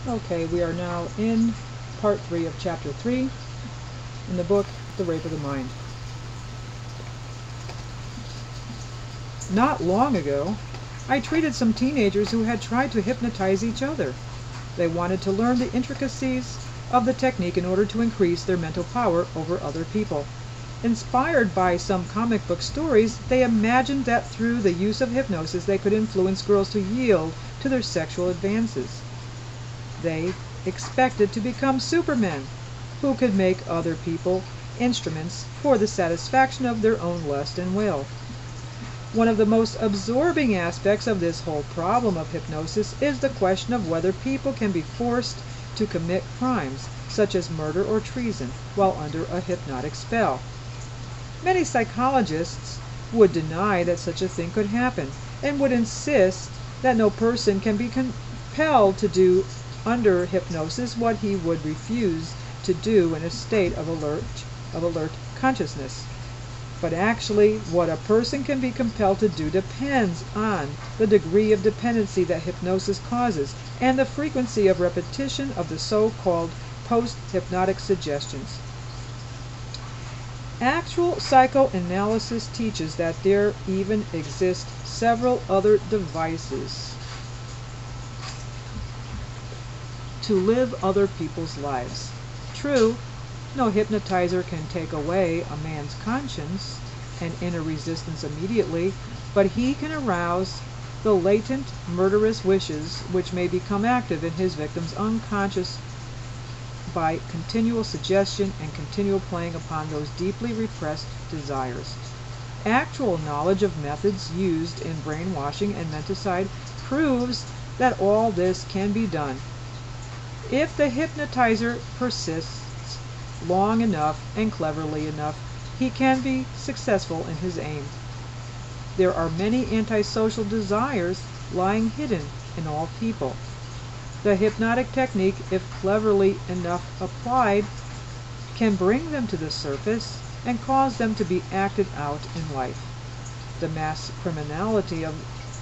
Okay, we are now in part 3 of chapter 3 in the book, The Rape of the Mind. Not long ago, I treated some teenagers who had tried to hypnotize each other. They wanted to learn the intricacies of the technique in order to increase their mental power over other people. Inspired by some comic book stories, they imagined that through the use of hypnosis they could influence girls to yield to their sexual advances. They expected to become supermen who could make other people instruments for the satisfaction of their own lust and will. One of the most absorbing aspects of this whole problem of hypnosis is the question of whether people can be forced to commit crimes, such as murder or treason, while under a hypnotic spell. Many psychologists would deny that such a thing could happen, and would insist that no person can be compelled to do under hypnosis what he would refuse to do in a state of alert consciousness. But actually, what a person can be compelled to do depends on the degree of dependency that hypnosis causes and the frequency of repetition of the so-called post-hypnotic suggestions. Actual psychoanalysis teaches that there even exist several other devices to live other people's lives. True, no hypnotizer can take away a man's conscience and inner resistance immediately, but he can arouse the latent murderous wishes which may become active in his victim's unconscious by continual suggestion and continual playing upon those deeply repressed desires. Actual knowledge of methods used in brainwashing and menticide proves that all this can be done. If the hypnotizer persists long enough and cleverly enough, he can be successful in his aim. There are many antisocial desires lying hidden in all people. The hypnotic technique, if cleverly enough applied, can bring them to the surface and cause them to be acted out in life. The mass criminality of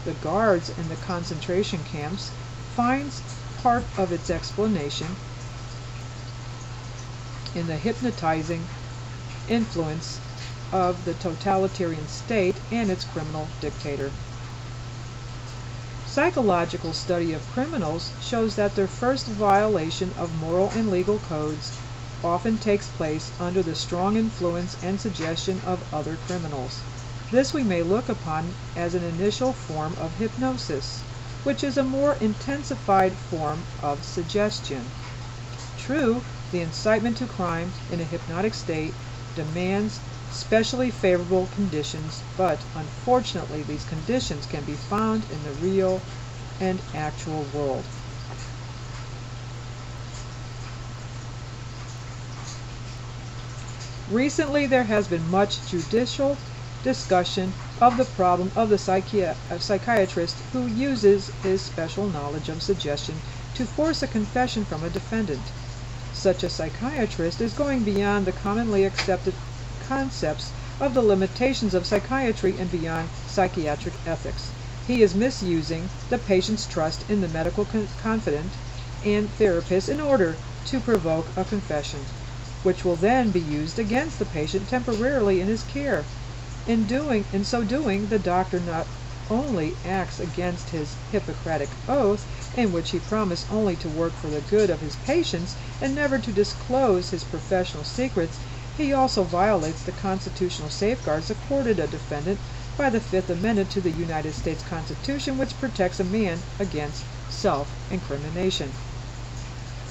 the guards in the concentration camps finds part of its explanation in the hypnotizing influence of the totalitarian state and its criminal dictator. Psychological study of criminals shows that their first violation of moral and legal codes often takes place under the strong influence and suggestion of other criminals. This we may look upon as an initial form of hypnosis, which is a more intensified form of suggestion. True, the incitement to crime in a hypnotic state demands specially favorable conditions, but unfortunately these conditions can be found in the real and actual world. Recently there has been much judicial discussion of the problem of the psychiatrist who uses his special knowledge of suggestion to force a confession from a defendant. Such a psychiatrist is going beyond the commonly accepted concepts of the limitations of psychiatry and beyond psychiatric ethics. He is misusing the patient's trust in the medical confidant and therapist in order to provoke a confession, which will then be used against the patient temporarily in his care. In so doing, the doctor not only acts against his Hippocratic oath, in which he promised only to work for the good of his patients and never to disclose his professional secrets, he also violates the constitutional safeguards accorded a defendant by the Fifth Amendment to the United States Constitution, which protects a man against self-incrimination.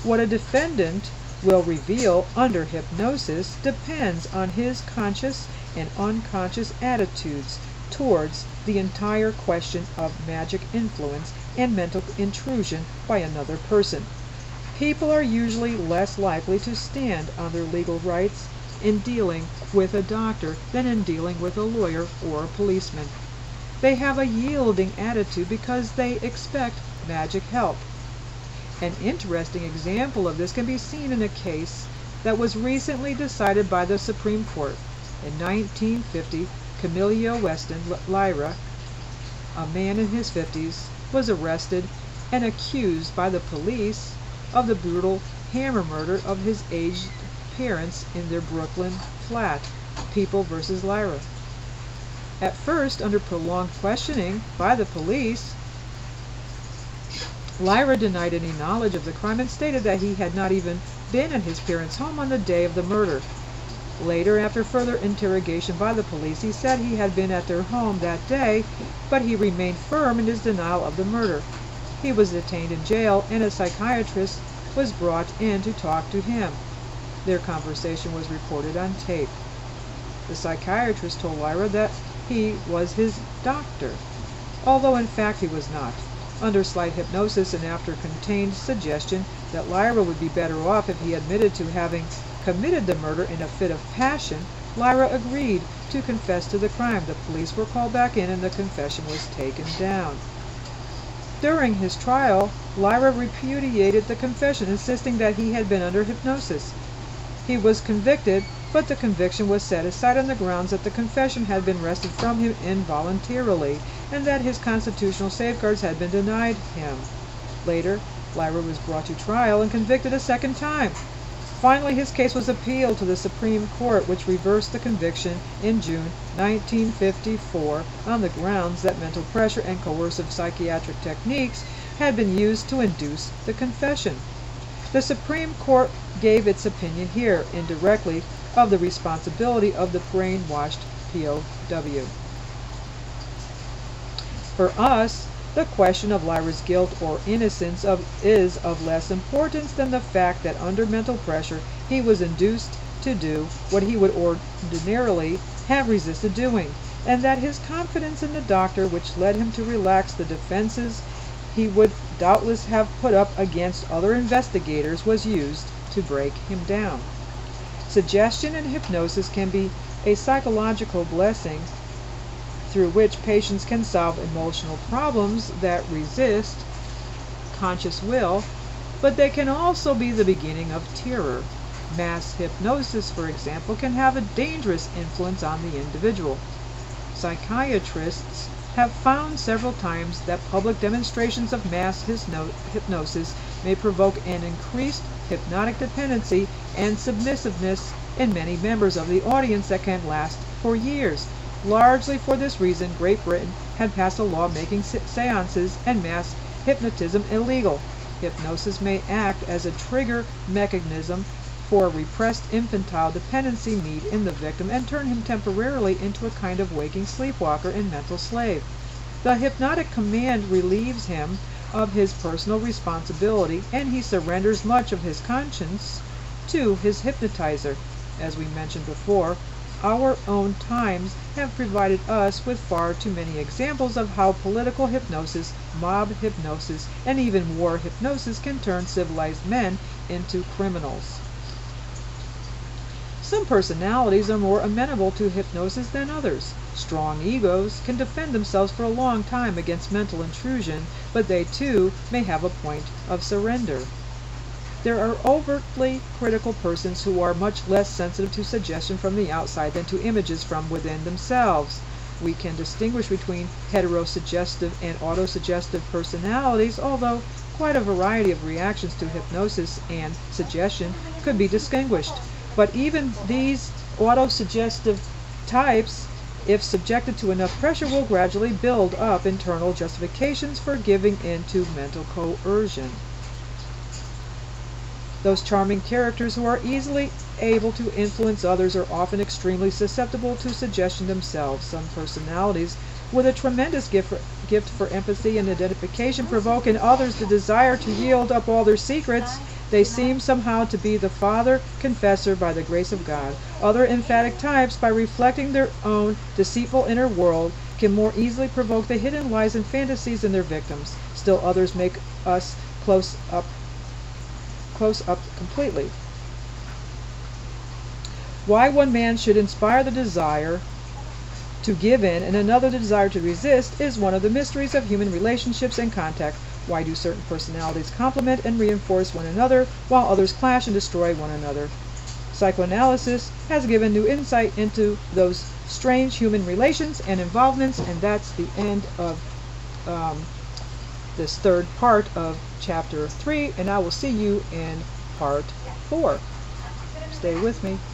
What a defendant will reveal under hypnosis depends on his conscious and unconscious attitudes towards the entire question of magic influence and mental intrusion by another person. People are usually less likely to stand on their legal rights in dealing with a doctor than in dealing with a lawyer or a policeman. They have a yielding attitude because they expect magic help. An interesting example of this can be seen in a case that was recently decided by the Supreme Court. In 1950, Camilio Weston Lyra, a man in his 50s, was arrested and accused by the police of the brutal hammer murder of his aged parents in their Brooklyn flat. People versus Lyra. At first, under prolonged questioning by the police, Lyra denied any knowledge of the crime and stated that he had not even been at his parents' home on the day of the murder. Later, after further interrogation by the police, he said he had been at their home that day, but he remained firm in his denial of the murder. He was detained in jail, and a psychiatrist was brought in to talk to him. Their conversation was reported on tape. The psychiatrist told Lyra that he was his doctor, although in fact he was not. Under slight hypnosis and after contained suggestion that Lyra would be better off if he admitted to having committed the murder in a fit of passion, Lyra agreed to confess to the crime. The police were called back in and the confession was taken down. During his trial, Lyra repudiated the confession, insisting that he had been under hypnosis. He was convicted, but the conviction was set aside on the grounds that the confession had been wrested from him involuntarily and that his constitutional safeguards had been denied him. Later, Lyra was brought to trial and convicted a second time. Finally, his case was appealed to the Supreme Court, which reversed the conviction in June 1954 on the grounds that mental pressure and coercive psychiatric techniques had been used to induce the confession. The Supreme Court gave its opinion here, indirectly, of the responsibility of the brainwashed POW. For us, the question of Lyra's guilt or innocence is of less importance than the fact that under mental pressure he was induced to do what he would ordinarily have resisted doing, and that his confidence in the doctor, which led him to relax the defenses he would doubtless have put up against other investigators, was used to break him down. Suggestion and hypnosis can be a psychological blessing through which patients can solve emotional problems that resist conscious will, but they can also be the beginning of terror. Mass hypnosis, for example, can have a dangerous influence on the individual. Psychiatrists have found several times that public demonstrations of mass hypnosis may provoke an increased hypnotic dependency and submissiveness in many members of the audience that can last for years. Largely for this reason, Great Britain had passed a law making seances and mass hypnotism illegal. Hypnosis may act as a trigger mechanism for repressed infantile dependency need in the victim and turn him temporarily into a kind of waking sleepwalker and mental slave. The hypnotic command relieves him of his personal responsibility, and he surrenders much of his conscience to his hypnotizer. As we mentioned before, our own times have provided us with far too many examples of how political hypnosis, mob hypnosis, and even war hypnosis can turn civilized men into criminals. Some personalities are more amenable to hypnosis than others. Strong egos can defend themselves for a long time against mental intrusion, but they too may have a point of surrender. There are overtly critical persons who are much less sensitive to suggestion from the outside than to images from within themselves. We can distinguish between heterosuggestive and autosuggestive personalities, although quite a variety of reactions to hypnosis and suggestion could be distinguished. But even these autosuggestive types, if subjected to enough pressure, will gradually build up internal justifications for giving in to mental coercion. Those charming characters who are easily able to influence others are often extremely susceptible to suggestion themselves. Some personalities with a tremendous gift for empathy and identification provoke in others the desire to yield up all their secrets. They seem somehow to be the father confessor by the grace of God. Other emphatic types, by reflecting their own deceitful inner world, can more easily provoke the hidden lies and fantasies in their victims. Still others make us close up completely. Why one man should inspire the desire to give in and another the desire to resist is one of the mysteries of human relationships and contact. Why do certain personalities complement and reinforce one another while others clash and destroy one another? Psychoanalysis has given new insight into those strange human relations and involvements, and that's the end of this third part of chapter 3, and I will see you in part 4. Stay with me.